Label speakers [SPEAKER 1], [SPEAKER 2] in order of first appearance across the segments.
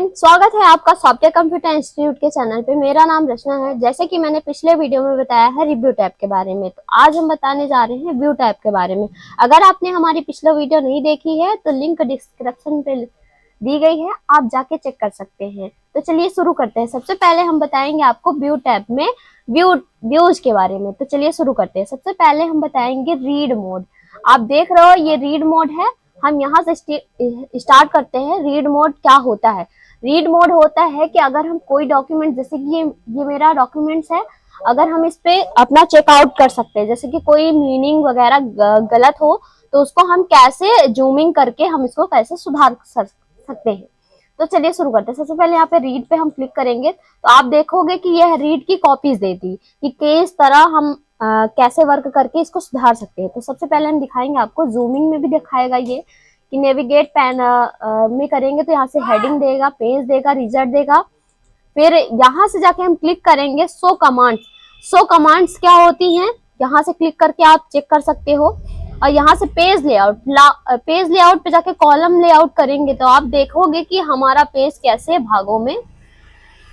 [SPEAKER 1] Friend, स्वागत है आपका सॉफ्टवेयर कंप्यूटर इंस्टीट्यूट के चैनल पे। मेरा नाम रचना है। जैसे कि मैंने पिछले वीडियो में बताया है रिव्यू टैब के बारे में, तो आज हम बताने जा रहे हैं व्यू टैब के बारे में। अगर आपने हमारी पिछला वीडियो नहीं देखी है तो लिंक डिस्क्रिप्शन पे दी गई है, आप जाके चेक कर सकते हैं। तो चलिए शुरू करते हैं। सबसे पहले हम बताएंगे आपको व्यू टैब में व्यूज के बारे में। तो चलिए शुरू करते हैं। सबसे पहले हम बताएंगे रीड मोड। आप देख रहे हो ये रीड मोड है। हम यहाँ से स्टार्ट करते हैं। रीड मोड क्या होता है? रीड मोड होता है कि अगर हम कोई डॉक्यूमेंट, जैसे कि ये मेरा डॉक्यूमेंट्स है, अगर हम इस पे अपना चेकआउट कर सकते हैं, जैसे कि कोई मीनिंग वगैरह गलत हो तो उसको हम कैसे जूमिंग करके हम इसको कैसे सुधार सकते हैं। तो चलिए शुरू करते हैं। सबसे पहले यहाँ पे रीड पे हम क्लिक करेंगे तो आप देखोगे कि यह रीड की कॉपीज देती कि किस तरह हम कैसे वर्क करके इसको सुधार सकते हैं। तो सबसे पहले हम दिखाएंगे आपको, जूमिंग में भी दिखाएगा ये कि नेविगेट पैन में करेंगे तो यहाँ से हेडिंग देगा, पेज देगा, रिजल्ट देगा। फिर यहाँ से जाके हम क्लिक करेंगे शो कमांड्स। शो कमांड्स क्या होती हैं, यहाँ से क्लिक करके आप चेक कर सकते हो। और यहाँ से पेज लेआउट पे जाके कॉलम लेआउट करेंगे तो आप देखोगे कि हमारा पेज कैसे भागों में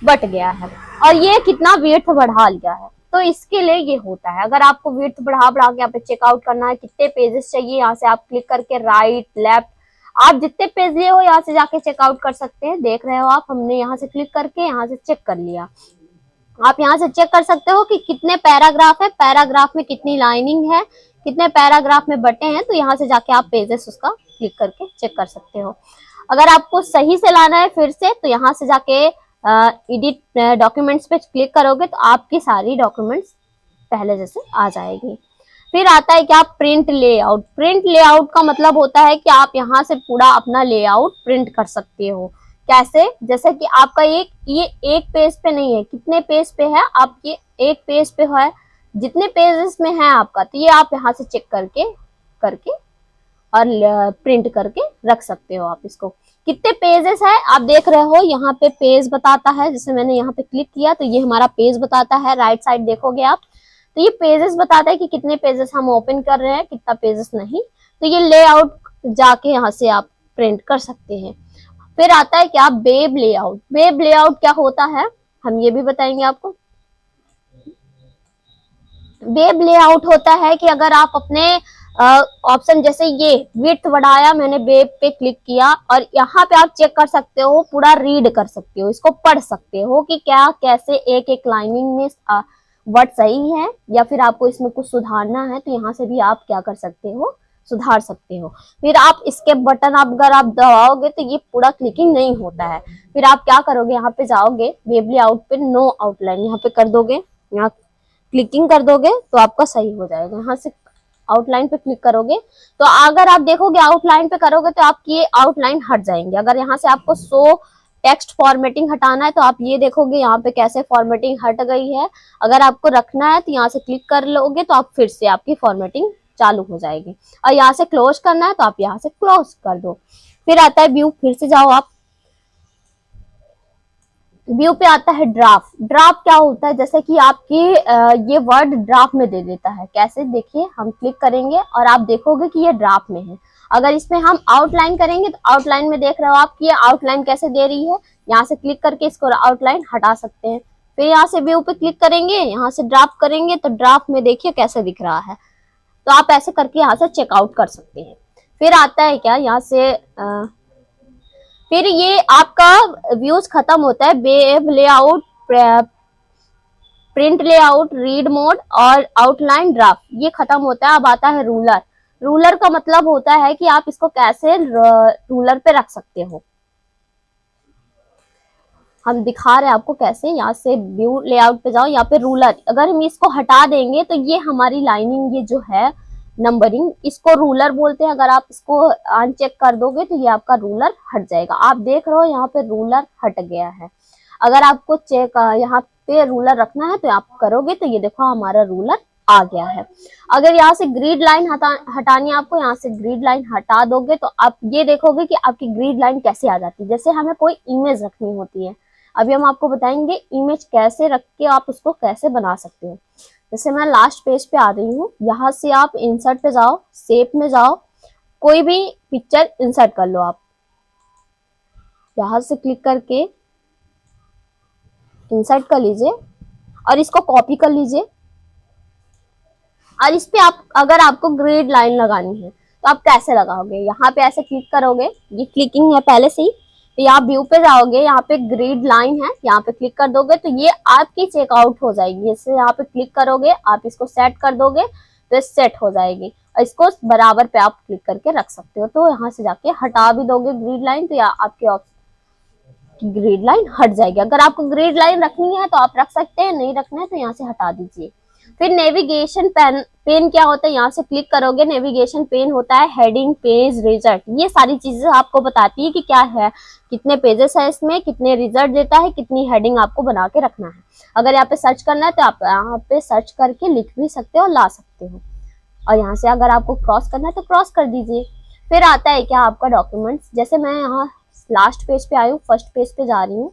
[SPEAKER 1] बट गया है और ये कितना विड्थ बढ़ा लिया है। तो इसके लिए ये होता है। अगर आपको विड्थ बढ़ा के यहाँ पे चेकआउट करना है, कितने पेजेस चाहिए, यहाँ से आप क्लिक करके राइट लेफ्ट आप जितने पेज लिए हो यहाँ से जाके चेकआउट कर सकते हैं। देख रहे हो आप, हमने यहाँ से क्लिक करके यहाँ से चेक कर लिया। आप यहाँ से चेक कर सकते हो कि कितने पैराग्राफ है, पैराग्राफ में कितनी लाइनिंग है, कितने पैराग्राफ में बटे हैं। तो यहाँ से जाके आप पेजेस उसका क्लिक करके चेक कर सकते हो। अगर आपको सही से लाना है फिर से, तो यहाँ से जाके एडिट डॉक्यूमेंट्स पे क्लिक करोगे तो आपकी सारी डॉक्यूमेंट्स पहले जैसे आ जाएगी। फिर आता है क्या, प्रिंट लेआउट। प्रिंट लेआउट का मतलब होता है कि आप यहाँ से पूरा अपना लेआउट प्रिंट कर सकते हो। कैसे? जैसे कि आपका ये एक पेज पे नहीं है, कितने पेज पे है, आप ये एक पेज पे है, जितने पेजेस में है आपका, तो ये आप यहाँ से चेक करके और प्रिंट करके रख सकते हो। आप इसको कितने पेजेस है आप देख रहे हो, यहाँ पे पेज बताता है। जैसे मैंने यहाँ पे क्लिक किया तो ये हमारा पेज बताता है। राइट साइड देखोगे आप तो ये पेजेस बताता है कि कितने पेजेस हम ओपन कर रहे हैं, कितना पेजेस नहीं। तो ये लेआउट जाके यहाँ से आप प्रिंट कर सकते हैं। फिर आता है क्या, वेब लेआउट। वेब लेआउट क्या होता है हम ये भी बताएंगे आपको। वेब लेआउट होता है कि अगर आप अपने ऑप्शन, जैसे ये विड्थ बढ़ाया, मैंने वेब पे क्लिक किया और यहाँ पे आप चेक कर सकते हो, पूरा रीड कर सकते हो, इसको पढ़ सकते हो कि क्या कैसे एक एक लाइनिंग में वर्ड सही है या फिर आपको इसमें कुछ सुधारना है। तो यहाँ से भी आप क्या कर सकते हो, सुधार सकते हो। फिर आप इसके बटन अगर आप दबाओगे तो ये पूरा क्लिकिंग नहीं होता है। फिर आप क्या करोगे, यहाँ पे जाओगे वेब लेआउट पे, नो आउटलाइन यहाँ पे कर दोगे, यहाँ क्लिकिंग कर दोगे तो आपका सही हो जाएगा। यहाँ से आउटलाइन पे क्लिक करोगे तो अगर आप देखोगे आउटलाइन पे करोगे तो आपकी ये आउटलाइन हट जाएंगे। अगर यहाँ से आपको शो टेक्स्ट फॉर्मेटिंग हटाना है तो आप ये देखोगे यहाँ पे कैसे फॉर्मेटिंग हट गई है। अगर आपको रखना है तो यहाँ से क्लिक कर लोगे तो आप फिर से आपकी फॉर्मेटिंग चालू हो जाएगी। और यहाँ से क्लोज करना है तो आप यहाँ से क्लोज कर दो। फिर आता है व्यू, फिर से जाओ आप, व्यू पे आता है ड्राफ्ट। ड्राफ्ट क्या होता है, जैसे कि आपकी ये वर्ड ड्राफ्ट में दे देता है। कैसे? देखिए, हम क्लिक करेंगे और आप देखोगे कि ये ड्राफ्ट में है। अगर इसमें हम आउटलाइन करेंगे तो आउटलाइन में देख रहे हो आप कि ये आउटलाइन कैसे दे रही है। यहाँ से क्लिक करके इसको आउटलाइन हटा सकते हैं। फिर यहाँ से व्यू पे क्लिक करेंगे, यहाँ से ड्राफ्ट करेंगे तो ड्राफ्ट में देखिए कैसे दिख रहा है। तो आप ऐसे करके यहाँ से चेकआउट कर सकते हैं। फिर आता है क्या, यहाँ से फिर ये आपका व्यूज खत्म होता है। Web layout, print layout, read mode और आउटलाइन, ड्राफ्ट, ये खत्म होता है। अब आता है रूलर। रूलर का मतलब होता है कि आप इसको कैसे रूलर पे रख सकते हो। हम दिखा रहे हैं आपको कैसे। यहाँ से व्यू लेआउट पे जाओ, यहाँ पे रूलर, अगर हम इसको हटा देंगे तो ये हमारी लाइनिंग, ये जो है नंबरिंग, इसको रूलर बोलते हैं। अगर आप इसको अनचेक कर दोगे तो ये आपका रूलर हट जाएगा। आप देख रहे हो यहाँ पे रूलर हट गया है। अगर आपको चेक यहाँ पे रूलर रखना है तो आप करोगे तो ये देखो हमारा रूलर आ गया है। अगर यहाँ से ग्रिड लाइन हटानी है आपको, यहाँ से ग्रिड लाइन हटा दोगे तो आप ये देखोगे कि आपकी ग्रिड लाइन कैसे आ जाती है। जैसे हमें कोई इमेज रखनी होती है, अभी हम आपको बताएंगे इमेज कैसे रख के आप उसको कैसे बना सकते हो। जैसे मैं लास्ट पेज पे आ रही हूँ, यहाँ से आप इंसर्ट पे जाओ, शेप में जाओ, कोई भी पिक्चर इंसर्ट कर लो आप। यहाँ से क्लिक करके इंसर्ट कर लीजिए और इसको कॉपी कर लीजिए। और इस पे आप अगर आपको ग्रिड लाइन लगानी है तो आप कैसे लगाओगे, यहाँ पे ऐसे क्लिक करोगे, ये क्लिकिंग है पहले से ही, तो यहाँ व्यू पे जाओगे, यहाँ पे ग्रिड लाइन है, यहाँ पे क्लिक कर दोगे तो ये आपकी चेकआउट हो जाएगी। इससे यहाँ पे क्लिक करोगे, आप इसको सेट कर दोगे तो सेट हो जाएगी और इसको बराबर पे आप क्लिक करके रख सकते हो। तो यहाँ से जाके हटा भी दोगे ग्रिड लाइन तो आपके ग्रिड लाइन हट जाएगी। अगर आपको ग्रिड लाइन रखनी है तो आप रख सकते हैं, नहीं रखना है तो यहाँ से हटा दीजिए। फिर नेविगेशन पेन क्या होता है, यहाँ से क्लिक करोगे, नेविगेशन पेन होता है हेडिंग, पेज, रिजल्ट, ये सारी चीजें आपको बताती है कि क्या है, कितने पेजेस है इसमें, कितने रिजल्ट देता है, कितनी हेडिंग आपको बना के रखना है। अगर यहाँ पे सर्च करना है तो आप यहाँ पे सर्च करके लिख भी सकते हो, ला सकते हो। और यहाँ से अगर आपको क्रॉस करना है तो क्रॉस कर दीजिए। फिर आता है क्या आपका डॉक्यूमेंट्स, जैसे मैं यहाँ लास्ट पेज पे आई हूँ, फर्स्ट पेज पे जा रही हूँ।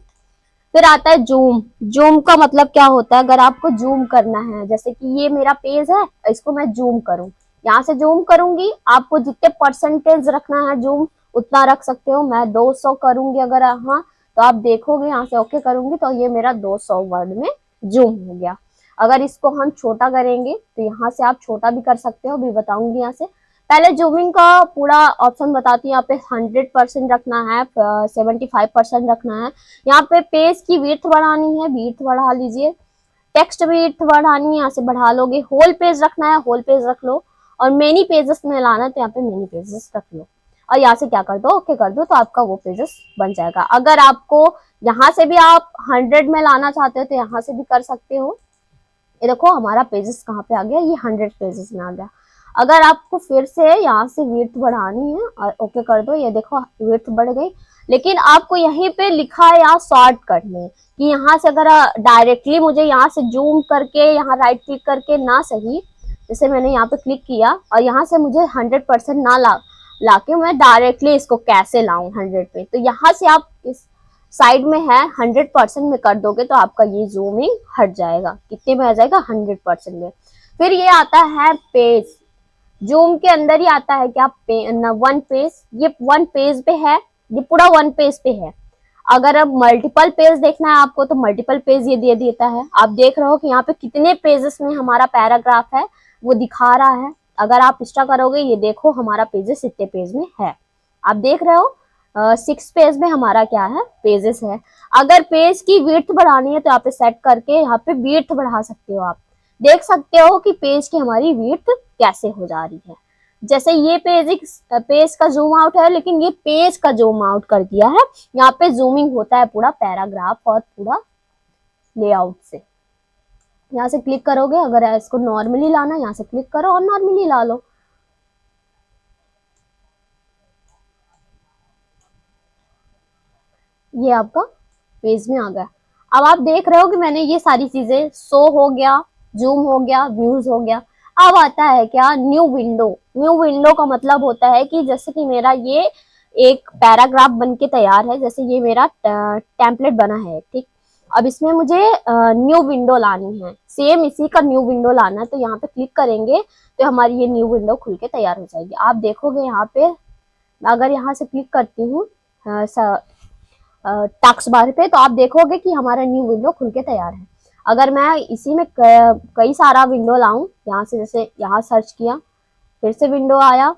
[SPEAKER 1] फिर आता है जूम। जूम का मतलब क्या होता है, अगर आपको जूम करना है, जैसे कि ये मेरा पेज है, इसको मैं जूम करूं, यहाँ से जूम करूंगी, आपको जितने परसेंटेज रखना है जूम उतना रख सकते हो। मैं 200 करूंगी अगर, हाँ तो आप देखोगे यहाँ से ओके करूंगी तो ये मेरा 200 वर्ड में जूम हो गया। अगर इसको हम छोटा करेंगे तो यहाँ से आप छोटा भी कर सकते हो, भी बताऊंगी यहाँ से। पहले जूमिंग का पूरा ऑप्शन बताती हूँ, यहाँ पे 100% रखना है, 75% रखना है। यहाँ पे पेज की विड्थ बढ़ानी है, विड्थ बढ़ा लीजिए। टेक्स्ट विड्थ बढ़ानी है, यहाँ से बढ़ा लोगे। होल पेज रखना है, होल पेज रख लो। और मेनी पेजेस में लाना है तो यहाँ पे मेनी पेजेस रख लो। और यहाँ से क्या कर दो, ओके कर दो, तो आपका वो पेजेस बन जाएगा। अगर आपको यहाँ से भी आप 100 में लाना चाहते हो तो यहाँ से भी कर सकते हो। ये देखो हमारा पेजेस कहाँ पे आ गया, ये 100 पेजेस में आ गया। अगर आपको फिर से यहाँ से विड्थ बढ़ानी है और ओके कर दो, ये देखो विड्थ बढ़ गई। लेकिन आपको यहीं पे लिखा है यहाँ शॉर्टकट में कि यहाँ से अगर डायरेक्टली मुझे यहाँ से जूम करके यहाँ राइट क्लिक करके ना सही, जैसे मैंने यहाँ पे क्लिक किया और यहाँ से मुझे 100% ना लाके मैं डायरेक्टली इसको कैसे लाऊं 100 पे, तो यहाँ से आप इस साइड में है 100% में कर दोगे तो आपका ये जूमिंग हट जाएगा। कितने में आ जाएगा, 100% में। फिर ये आता है पेज, जूम के अंदर ही आता है क्या, वन पेज, ये वन पेज पे है, ये पूरा वन पेज पे है। अगर अब मल्टीपल पेज देखना है आपको तो मल्टीपल पेज ये दे देता है। आप देख रहे हो कि यहाँ पे कितने पेजेस में हमारा पैराग्राफ है वो दिखा रहा है। अगर आप एक्स्ट्रा करोगे, ये देखो हमारा पेजेस इतने पेज में है, आप देख रहे हो 6 पेज में हमारा क्या है, पेजेस है। अगर पेज की विड्थ बढ़ानी है तो यहाँ पे सेट करके यहाँ पे विड्थ बढ़ा सकते हो। आप देख सकते हो कि पेज की हमारी विड्थ कैसे हो जा रही है। जैसे ये पेज का जूम आउट है, लेकिन ये पेज का जूम आउट कर दिया है। यहाँ पे जूमिंग होता है पूरा पैराग्राफ और पूरा लेआउट से। यहाँ से क्लिक करोगे, अगर इसको नॉर्मली लाना, यहाँ से क्लिक करो और नॉर्मली ला लो। ये आपका पेज में आ गया। अब आप देख रहे हो कि मैंने ये सारी चीजें, शो हो गया, जूम हो गया, व्यूज हो गया। अब आता है क्या, न्यू विंडो। न्यू विंडो का मतलब होता है कि जैसे कि मेरा ये एक पैराग्राफ बन के तैयार है, जैसे ये मेरा टेम्पलेट बना है, ठीक। अब इसमें मुझे न्यू विंडो लानी है, सेम इसी का न्यू विंडो लाना है, तो यहाँ पे क्लिक करेंगे तो हमारी ये न्यू विंडो खुल के तैयार हो जाएगी। आप देखोगे यहाँ पे, अगर यहाँ से क्लिक करती हूँ टास्क बार पे, तो आप देखोगे कि हमारा न्यू विंडो खुल के तैयार है। अगर मैं इसी में कई सारा विंडो लाऊं, यहाँ से जैसे यहाँ सर्च किया, फिर से विंडो आया।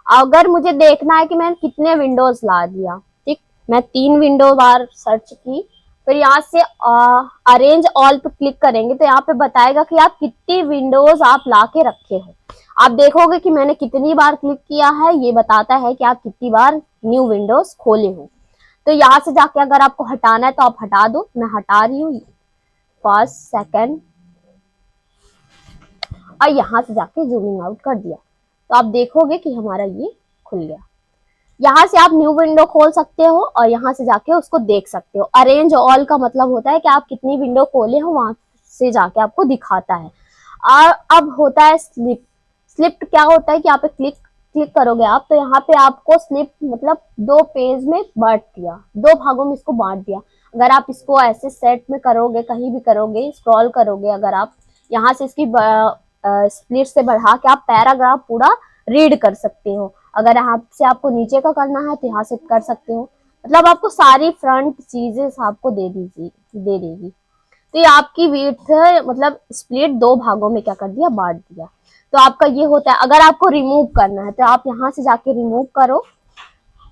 [SPEAKER 1] अगर मुझे देखना है कि मैं कितने विंडोज ला दिया, ठीक, मैं 3 विंडो बार सर्च की, फिर यहाँ से अरेंज ऑल पे क्लिक करेंगे तो यहाँ पे बताएगा कि आप कितनी विंडोज आप ला के रखे हो। आप देखोगे कि मैंने कितनी बार क्लिक किया है, ये बताता है कि आप कितनी बार न्यू विंडोज खोले हो। तो यहाँ से जाके अगर आपको हटाना है तो आप हटा दो, मैं हटा रही हूँ, फर्स्ट सेकंड, और यहाँ से जाके जूमिंग आउट कर दिया तो आप देखोगे कि हमारा ये खुल गया। यहाँ से आप न्यू विंडो खोल सकते हो और यहाँ से जाके उसको देख सकते हो। अरेंज ऑल का मतलब होता है कि आप कितनी विंडो खोले हो, वहां से जाके आपको दिखाता है। और अब होता है स्लिप। स्लिप क्या होता है कि यहाँ पे क्लिक करोगे आप, तो यहाँ पे आपको स्लिप मतलब 2 पेज में बांट दिया, 2 भागों में इसको बांट दिया। अगर आप इसको ऐसे सेट में करोगे, कहीं भी करोगे, स्क्रॉल करोगे, अगर आप यहाँ से इसकी स्प्लिट से बढ़ा के आप पैराग्राफ पूरा रीड कर सकते हो। अगर यहाँ से आपको नीचे का करना है तो यहाँ से कर सकते हो। मतलब आपको सारी फ्रंट चीजें आपको दे देगी। तो ये आपकी विड्थ मतलब स्प्लिट दो भागों में क्या कर दिया, बांट दिया। तो आपका ये होता है। अगर आपको रिमूव करना है तो आप यहाँ से जाके रिमूव करो,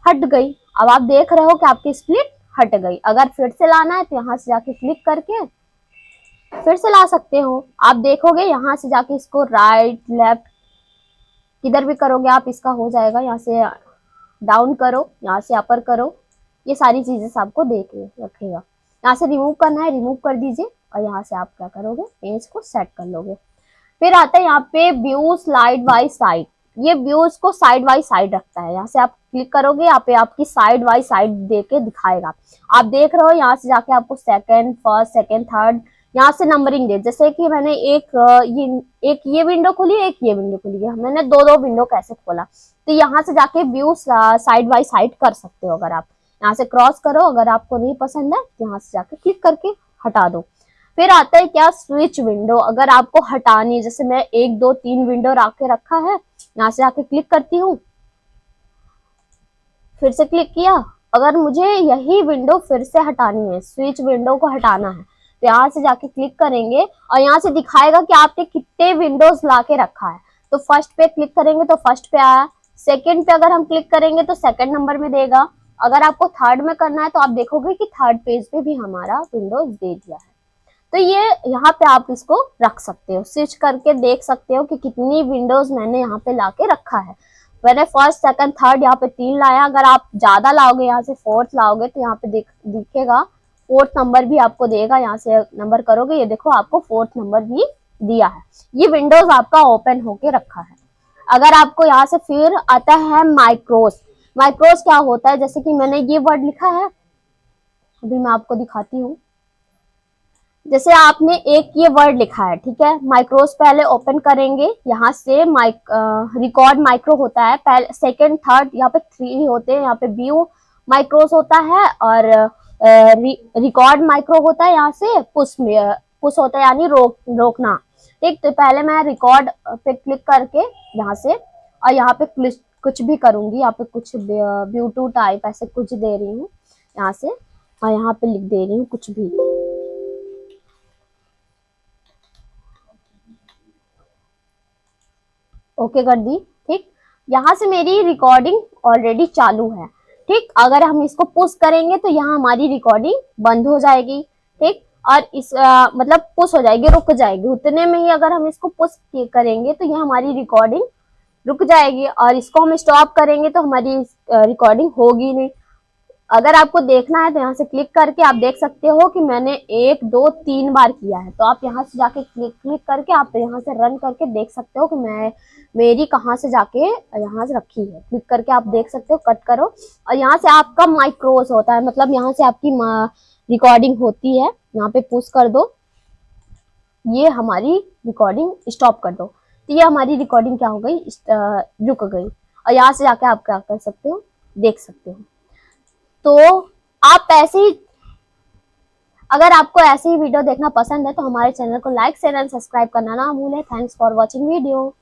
[SPEAKER 1] हट गई। अब आप देख रहे हो कि आपकी स्प्लिट हट गई। अगर फिर से लाना है तो यहाँ से जाके क्लिक करके फिर से ला सकते हो। आप देखोगे यहाँ से जाके इसको राइट लेफ्ट किधर भी करोगे आप इसका हो जाएगा। यहाँ से डाउन करो, यहाँ से अपर करो, ये सारी चीजें आपको देख रखेगा। यहाँ से रिमूव करना है, रिमूव कर दीजिए और यहाँ से आप क्या करोगे, पेज को सेट कर लोगे। फिर आता है यहाँ पे व्यू स्लाइड बाय साइड। ये व्यूज को साइड बाय साइड रखता है। यहाँ से आप क्लिक करोगे, यहाँ पे आपकी साइड बाय साइड दे के दिखाएगा। आप देख रहे हो यहाँ से जाके आपको सेकंड, फर्स्ट, सेकंड, थर्ड, यहाँ से नंबरिंग दे। जैसे कि मैंने एक ये विंडो खोली, एक ये विंडो खोली है, मैंने दो विंडो कैसे खोला। तो यहाँ से जाके व्यू साइड बाय साइड कर सकते हो। अगर आप यहाँ से क्रॉस करो, अगर आपको नहीं पसंद है तो यहाँ से जाके क्लिक करके हटा दो। फिर आता है क्या, स्विच विंडो। अगर आपको हटानी है, जैसे मैं 1 2 3 विंडो रखा है, यहाँ से आके क्लिक करती हूँ, फिर से क्लिक किया। अगर मुझे यही विंडो फिर से हटानी है, स्विच विंडो को हटाना है, तो यहाँ से जाके क्लिक करेंगे और यहाँ से दिखाएगा कि आपने कितने विंडोज ला के रखा है। तो फर्स्ट पे क्लिक करेंगे तो फर्स्ट पे आया, सेकंड पे अगर हम क्लिक करेंगे तो सेकंड नंबर में देगा। अगर आपको थर्ड में करना है तो आप देखोगे कि थर्ड पेज पे भी हमारा विंडोज दे दिया है। तो ये यहाँ पे आप इसको रख सकते हो, स्विच करके देख सकते हो कि कितनी विंडोज मैंने यहाँ पे लाके रखा है। मैंने फर्स्ट, सेकंड, थर्ड यहाँ पे 3 लाया। अगर आप ज्यादा लाओगे, यहाँ से फोर्थ लाओगे, तो यहाँ पे दिखेगा फोर्थ नंबर भी आपको देगा। यहाँ से नंबर करोगे, ये देखो आपको फोर्थ नंबर भी दिया है। ये विंडोज आपका ओपन होके रखा है। अगर आपको यहाँ से फिर आता है माइक्रोस। माइक्रोस क्या होता है, जैसे कि मैंने ये वर्ड लिखा है, अभी मैं आपको दिखाती हूँ। जैसे आपने एक ये वर्ड लिखा है, ठीक है, माइक्रोस पहले ओपन करेंगे। यहाँ से रिकॉर्ड माइक्रो होता है, पहले सेकंड थर्ड यहाँ पे 3 होते हैं। यहाँ पे व्यू माइक्रोस होता है और रिकॉर्ड माइक्रो होता है। यहाँ से पुश होता है, यानी रोकना। ठीक, तो पहले मैं रिकॉर्ड पे क्लिक करके यहाँ से, और यहाँ पे कुछ भी करूंगी। यहाँ पे कुछ व्यू टू टाइप ऐसे कुछ दे रही हूँ यहाँ से, और यहाँ पे लिख दे रही हूँ कुछ भी। ओके कर दी। ठीक, यहाँ से मेरी रिकॉर्डिंग ऑलरेडी चालू है। ठीक, अगर हम इसको पुश करेंगे तो यहाँ हमारी रिकॉर्डिंग बंद हो जाएगी। ठीक, और मतलब पुश हो जाएगी, रुक जाएगी उतने में ही। अगर हम इसको पुश करेंगे तो यहाँ हमारी रिकॉर्डिंग रुक जाएगी, और इसको हम स्टॉप करेंगे तो हमारी रिकॉर्डिंग होगी नहीं। अगर आपको देखना है तो यहाँ से क्लिक करके आप देख सकते हो कि मैंने 1 2 3 बार किया है। तो आप यहाँ से जाके क्लिक करके आप यहाँ से रन करके देख सकते हो कि मेरी कहाँ से जाके यहाँ से रखी है। क्लिक करके आप देख सकते हो, कट करो, और यहाँ से आपका माइक्रोस होता है, मतलब यहाँ से आपकी रिकॉर्डिंग होती है। यहाँ पे पुश कर दो, ये हमारी रिकॉर्डिंग स्टॉप कर दो, तो ये हमारी रिकॉर्डिंग क्या हो गई, रुक गई। और यहाँ से जाके आप क्या कर सकते हो, देख सकते हो। तो आप ऐसे ही, अगर आपको ऐसे ही वीडियो देखना पसंद है तो हमारे चैनल को लाइक शेयर एंड सब्सक्राइब करना ना भूलें। Thanks for watching video.